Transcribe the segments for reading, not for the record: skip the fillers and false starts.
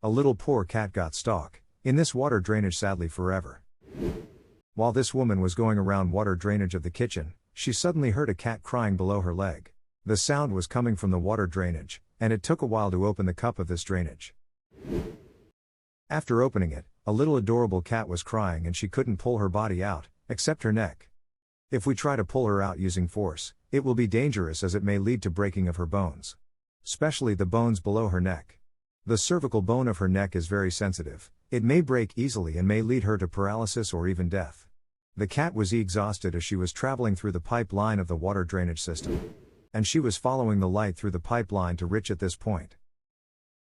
A little poor cat got stuck in this water drainage, sadly forever. While this woman was going around water drainage of the kitchen, she suddenly heard a cat crying below her leg. The sound was coming from the water drainage, and it took a while to open the cup of this drainage. After opening it, a little adorable cat was crying and she couldn't pull her body out, except her neck. If we try to pull her out using force, it will be dangerous as it may lead to breaking of her bones. Especially the bones below her neck. The cervical bone of her neck is very sensitive. It may break easily and may lead her to paralysis or even death. The cat was exhausted as she was traveling through the pipeline of the water drainage system. And she was following the light through the pipeline to reach at this point.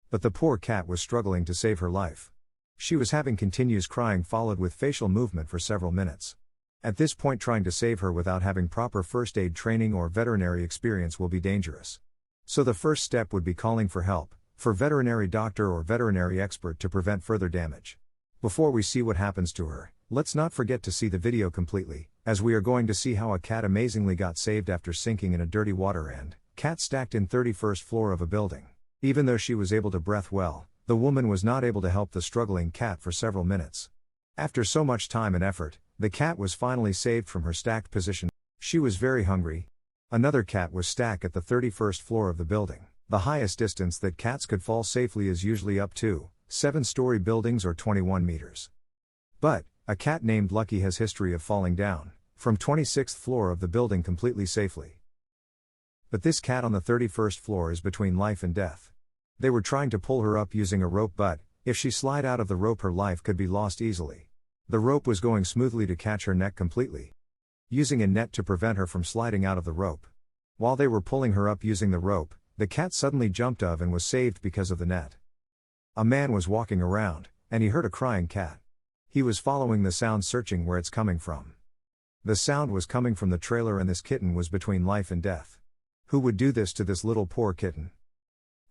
But the poor cat was struggling to save her life. She was having continuous crying followed with facial movement for several minutes. At this point, trying to save her without having proper first aid training or veterinary experience will be dangerous. So the first step would be calling for help, for veterinary doctor or veterinary expert to prevent further damage. Before we see what happens to her, let's not forget to see the video completely, as we are going to see how a cat amazingly got saved after sinking in a dirty water and cat stacked in 31st floor of a building. Even though she was able to breathe well, the woman was not able to help the struggling cat for several minutes. After so much time and effort, the cat was finally saved from her stacked position. She was very hungry. Another cat was stacked at the 31st floor of the building. The highest distance that cats could fall safely is usually up to 7-story buildings or 21 meters. But a cat named Lucky has history of falling down from 26th floor of the building completely safely. But this cat on the 31st floor is between life and death. They were trying to pull her up using a rope, but if she slid out of the rope her life could be lost easily. The rope was going smoothly to catch her neck completely, using a net to prevent her from sliding out of the rope. While they were pulling her up using the rope, the cat suddenly jumped up and was saved because of the net. A man was walking around, and he heard a crying cat. He was following the sound, searching where it's coming from. The sound was coming from the trailer, and this kitten was between life and death. Who would do this to this little poor kitten?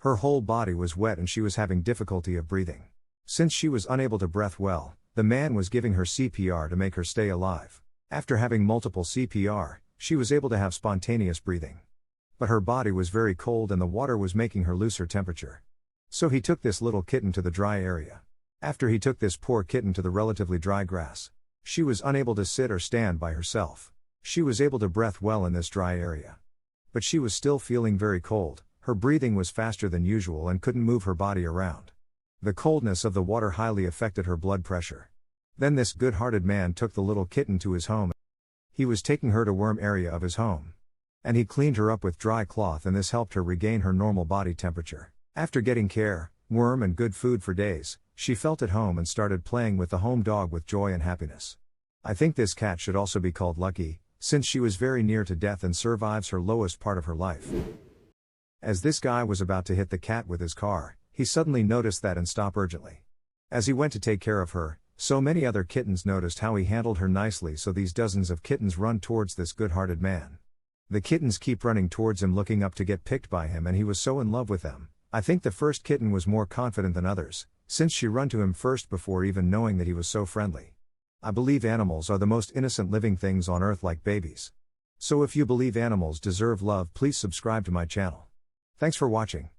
Her whole body was wet and she was having difficulty of breathing. Since she was unable to breathe well, the man was giving her CPR to make her stay alive. After having multiple CPR, she was able to have spontaneous breathing. But her body was very cold and the water was making her lose her temperature. So he took this little kitten to the dry area. After he took this poor kitten to the relatively dry grass, she was unable to sit or stand by herself. She was able to breathe well in this dry area. But she was still feeling very cold, her breathing was faster than usual and couldn't move her body around. The coldness of the water highly affected her blood pressure. Then this good-hearted man took the little kitten to his home. He was taking her to warm area of his home. And he cleaned her up with dry cloth, and this helped her regain her normal body temperature. After getting care, warm and good food for days, she felt at home and started playing with the home dog with joy and happiness. I think this cat should also be called Lucky, since she was very near to death and survives her lowest part of her life. As this guy was about to hit the cat with his car, he suddenly noticed that and stopped urgently. As he went to take care of her, so many other kittens noticed how he handled her nicely, so these dozens of kittens run towards this good-hearted man. The kittens keep running towards him looking up to get picked by him, and he was so in love with them. I think the first kitten was more confident than others, since she run to him first before even knowing that he was so friendly. I believe animals are the most innocent living things on earth, like babies. So if you believe animals deserve love, please subscribe to my channel. Thanks for watching.